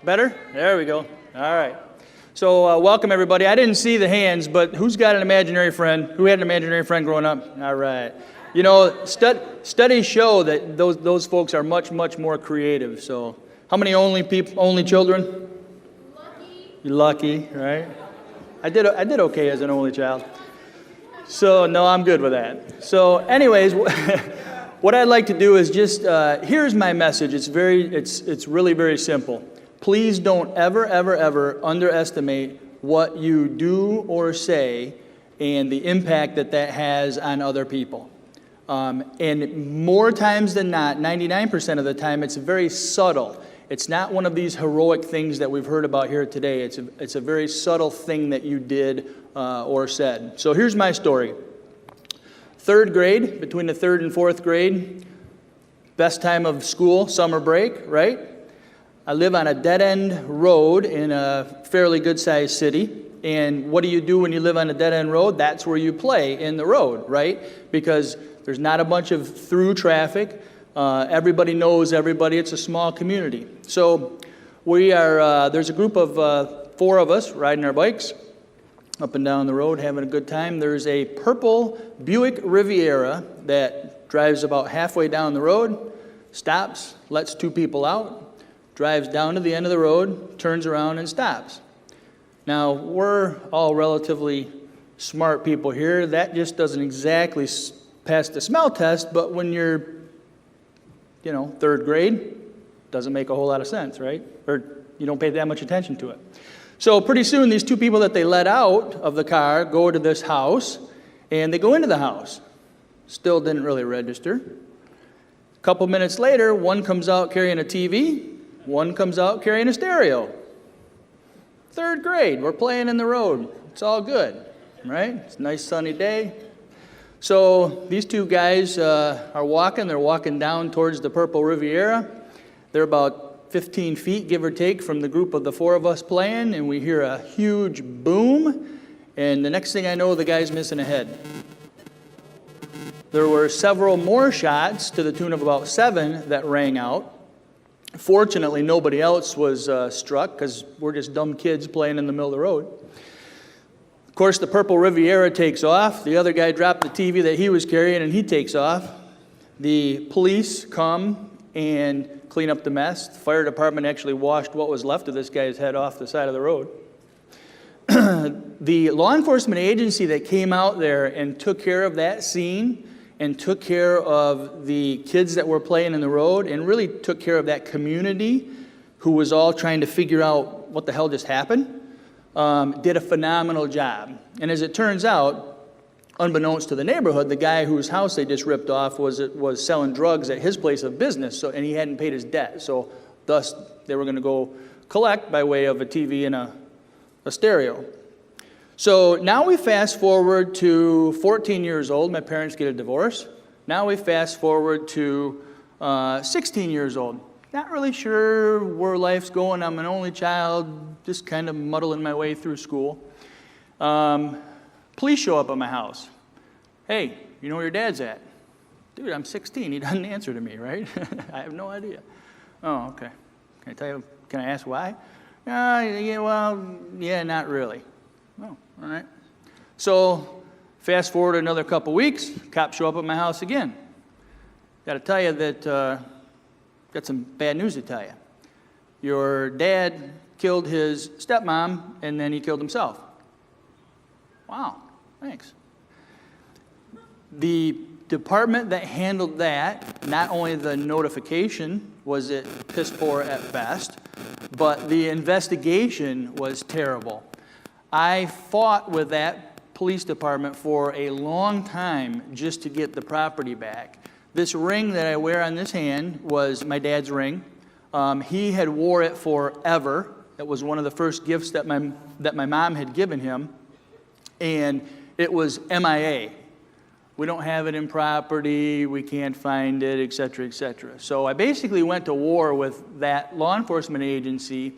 Better? There we go. All right. So welcome, everybody. I didn't see the hands, but who's got an imaginary friend? Who had an imaginary friend growing up? All right. You know, studies show that those folks are much, much more creative. So how many only children? Lucky. You're lucky, right? I did okay as an only child. So, no, I'm good with that. So, anyways, what I'd like to do is just, here's my message. It's really very simple. Please don't ever underestimate what you do or say and the impact that has on other people. And more times than not, 99% of the time, it's very subtle. It's not one of these heroic things that we've heard about here today. It's a very subtle thing that you did or said. So here's my story. Third grade, between the third and fourth grade, best time of school, summer break, right? I live on a dead-end road in a fairly good-sized city. And what do you do when you live on a dead-end road? That's where you play, in the road, right? Because there's not a bunch of through traffic. Everybody knows everybody. It's a small community. So there's a group of 4 of us riding our bikes up and down the road, having a good time. There's a purple Buick Riviera that drives about halfway down the road, stops, lets 2 people out, drives down to the end of the road, turns around and stops. Now, we're all relatively smart people here. That just doesn't exactly pass the smell test, but when you're, third grade, doesn't make a whole lot of sense, right? Or you don't pay that much attention to it. So pretty soon, these 2 people that they let out of the car go to this house, and they go into the house. Still didn't really register. A couple minutes later, one comes out carrying a TV, one comes out carrying a stereo. Third grade, we're playing in the road. It's all good, right? It's a nice sunny day. So these 2 guys are walking. They're walking down towards the Purple Riviera. They're about 15 feet, give or take, from the group of the 4 of us playing, and we hear a huge boom, and the next thing I know, the guy's missing a head. There were several more shots to the tune of about 7 that rang out. Fortunately, nobody else was struck because we're just dumb kids playing in the middle of the road. Of course, the Purple Riviera takes off. The other guy dropped the TV that he was carrying, and he takes off. The police come and clean up the mess. The fire department actually washed what was left of this guy's head off the side of the road. The law enforcement agency that came out there and took care of that scene and took care of the kids that were playing in the road and really took care of that community who was all trying to figure out what the hell just happened, did a phenomenal job. And as it turns out, unbeknownst to the neighborhood, the guy whose house they just ripped off was selling drugs at his place of business, and he hadn't paid his debt. So thus, they were going to go collect by way of a TV and a stereo. So now we fast forward to 14 years old. My parents get a divorce. Now we fast forward to 16 years old. Not really sure where life's going. I'm an only child, just kind of muddling my way through school. Police show up at my house. Hey, you know where your dad's at? Dude, I'm 16. He doesn't answer to me, right? I have no idea. Oh, okay. Can I ask why? Yeah, not really. Oh, all right. So, fast forward another couple weeks, cops show up at my house again. Got to tell you that, got some bad news to tell you. Your dad killed his stepmom, and then he killed himself. Wow, thanks. The department that handled that, not only the notification was it piss poor at best, but the investigation was terrible. I fought with that police department for a long time just to get the property back. This ring that I wear on this hand was my dad's ring. He had wore it forever. It was one of the first gifts that my mom had given him. And it was MIA. We don't have it in property, we can't find it, et cetera, et cetera. So I basically went to war with that law enforcement agency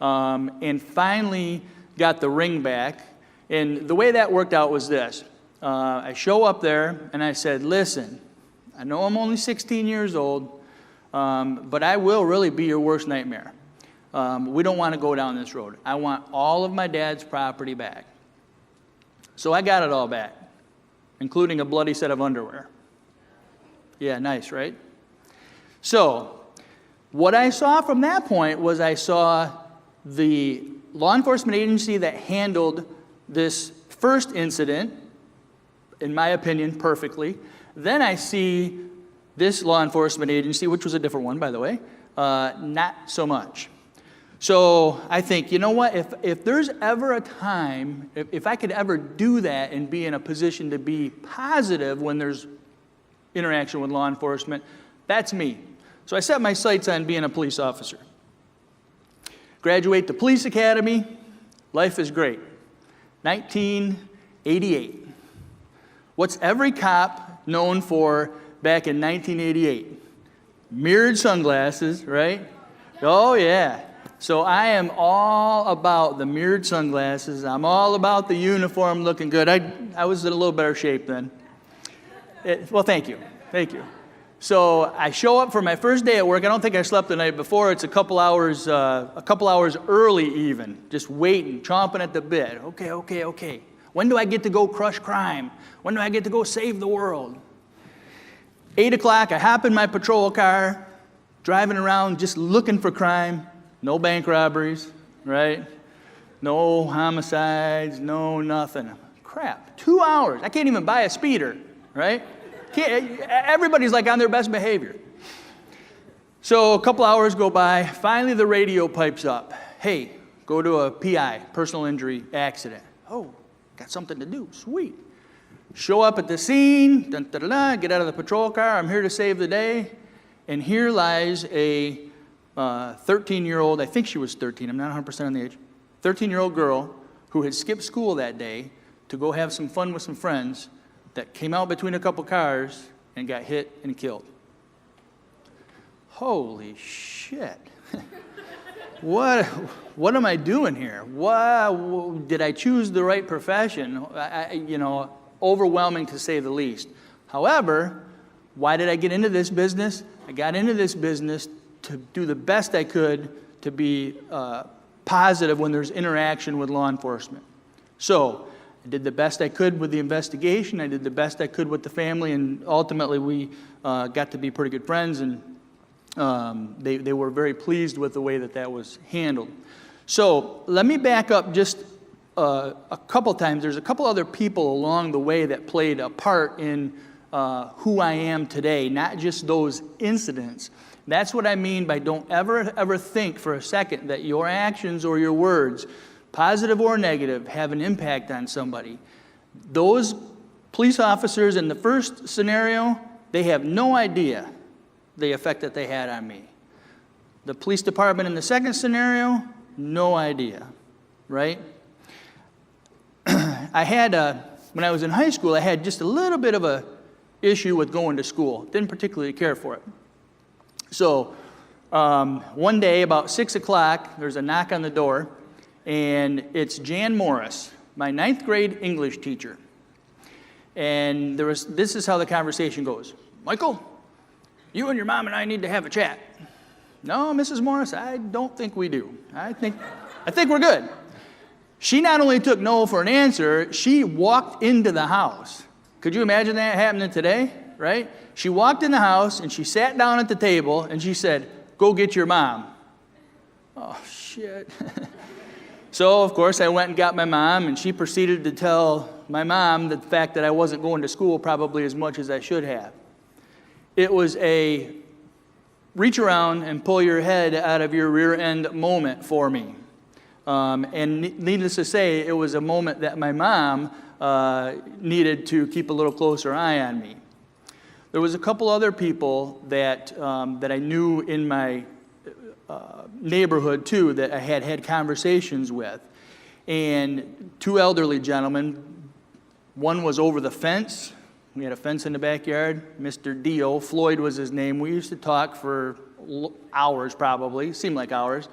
and finally got the ring back. And the way that worked out was this. I show up there and I said, listen, I know I'm only 16 years old, but I will really be your worst nightmare. We don't want to go down this road. I want all of my dad's property back. So I got it all back, including a bloody set of underwear. Yeah, nice, right? So what I saw from that point was I saw the law enforcement agency that handled this first incident, in my opinion, perfectly. Then I see this law enforcement agency, which was a different one, by the way, not so much. So I think, you know what, if there's ever a time, if I could ever do that and be in a position to be positive when there's interaction with law enforcement, that's me. So I set my sights on being a police officer. Graduate the police academy, life is great. 1988. What's every cop known for back in 1988? Mirrored sunglasses, right? Oh yeah. So I am all about the mirrored sunglasses. I'm all about the uniform looking good. I was in a little better shape then. Well, thank you. Thank you. So I show up for my first day at work. I don't think I slept the night before. It's a couple hours early even, just waiting, chomping at the bit. Okay. When do I get to go crush crime? When do I get to go save the world? 8 o'clock, I hop in my patrol car, driving around just looking for crime. No bank robberies, right? No homicides, no nothing. Crap, 2 hours. I can't even buy a speeder, right? Everybody's like on their best behavior. So a couple hours go by. Finally, the radio pipes up. Hey, go to a PI, personal injury accident. Oh, got something to do. Sweet. Show up at the scene, get out of the patrol car. I'm here to save the day. And here lies a 13-year-old, I think she was 13, I'm not 100% on the age, 13-year-old girl who had skipped school that day to go have some fun with some friends that came out between a couple cars and got hit and killed. Holy shit. What am I doing here? Did I choose the right profession? Overwhelming to say the least. However, why did I get into this business? I got into this business to do the best I could to be positive when there's interaction with law enforcement. So I did the best I could with the investigation. I did the best I could with the family, and ultimately we got to be pretty good friends, and they were very pleased with the way that was handled. So let me back up just a couple times. There's a couple other people along the way that played a part in who I am today, not just those incidents. That's what I mean by don't ever think for a second that your actions or your words, positive or negative, have an impact on somebody. Those police officers in the first scenario, they have no idea the effect that they had on me. The police department in the second scenario, no idea, right? When I was in high school, I had just a little bit of a issue with going to school. Didn't particularly care for it. So one day about 6 o'clock, there's a knock on the door, and it's Jan Morris, my 9th grade English teacher. And this is how the conversation goes. Michael, you and your mom and I need to have a chat. No, Mrs. Morris, I don't think we do. I think we're good. She not only took no for an answer, she walked into the house. Could you imagine that happening today, right? She walked in the house and she sat down at the table and she said, "Go get your mom." Oh, shit. So, of course, I went and got my mom, and she proceeded to tell my mom the fact that I wasn't going to school probably as much as I should have. It was a reach around and pull your head out of your rear end moment for me. And needless to say, it was a moment that my mom needed to keep a little closer eye on me. There was a couple other people that I knew in my neighborhood too that I had conversations with, and 2 elderly gentlemen. One was over the fence. We had a fence in the backyard. Mr. Dio, Floyd was his name. We used to talk for hours, probably, seemed like hours.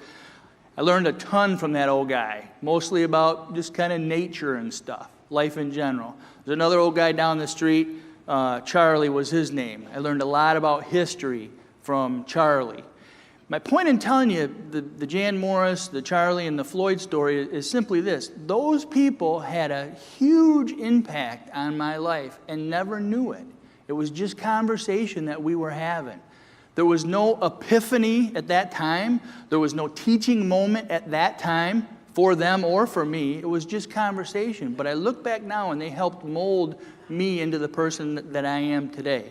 I learned a ton from that old guy, mostly about just kind of nature and stuff, life in general. There's another old guy down the street, Charlie was his name. I learned a lot about history from Charlie. My point in telling you the Jan Morris, the Charlie, and the Floyd story is simply this. Those people had a huge impact on my life and never knew it. It was just conversation that we were having. There was no epiphany at that time. There was no teaching moment at that time for them or for me. It was just conversation. But I look back now and they helped mold me into the person that I am today.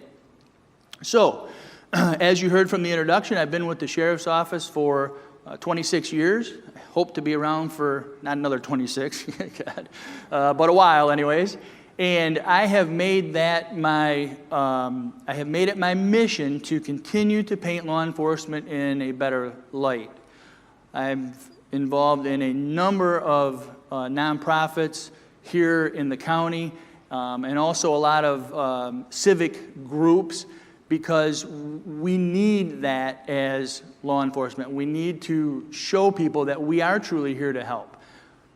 So, as you heard from the introduction, I've been with the Sheriff's Office for 26 years. I hope to be around for not another 26, God, but a while anyways. And I have made that my mission to continue to paint law enforcement in a better light. I'm involved in a number of nonprofits here in the county, and also a lot of civic groups, because we need that as law enforcement. We need to show people that we are truly here to help.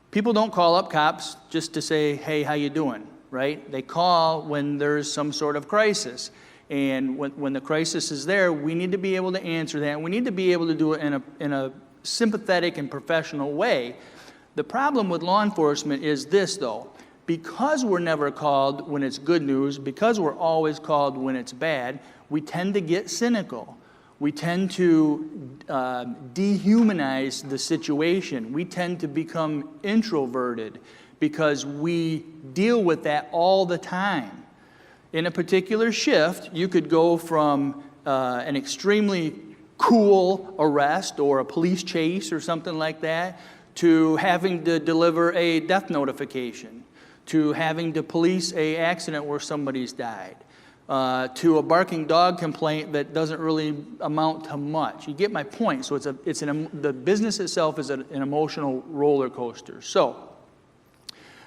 People don't call up cops just to say, hey, how you doing, right? They call when there's some sort of crisis. And when the crisis is there, we need to be able to answer that. And we need to be able to do it in a sympathetic and professional way. The problem with law enforcement is this, though. Because we're never called when it's good news, because we're always called when it's bad, we tend to get cynical. We tend to dehumanize the situation. We tend to become introverted because we deal with that all the time. In a particular shift, you could go from an extremely cool arrest or a police chase or something like that to having to deliver a death notification, to having to police an accident where somebody's died, to a barking dog complaint that doesn't really amount to much. You get my point. So the business itself is an emotional roller coaster. So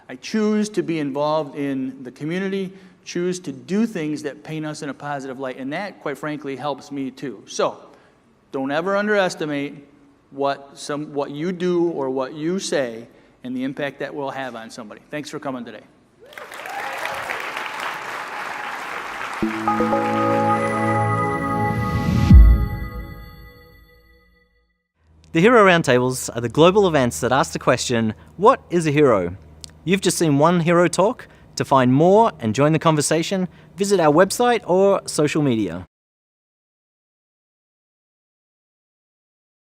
I choose to be involved in the community, choose to do things that paint us in a positive light, and that, quite frankly, helps me too. So don't ever underestimate what you do or what you say and the impact that will have on somebody. Thanks for coming today. The Hero Roundtables are the global events that ask the question, what is a hero? You've just seen one hero talk. To find more and join the conversation, visit our website or social media.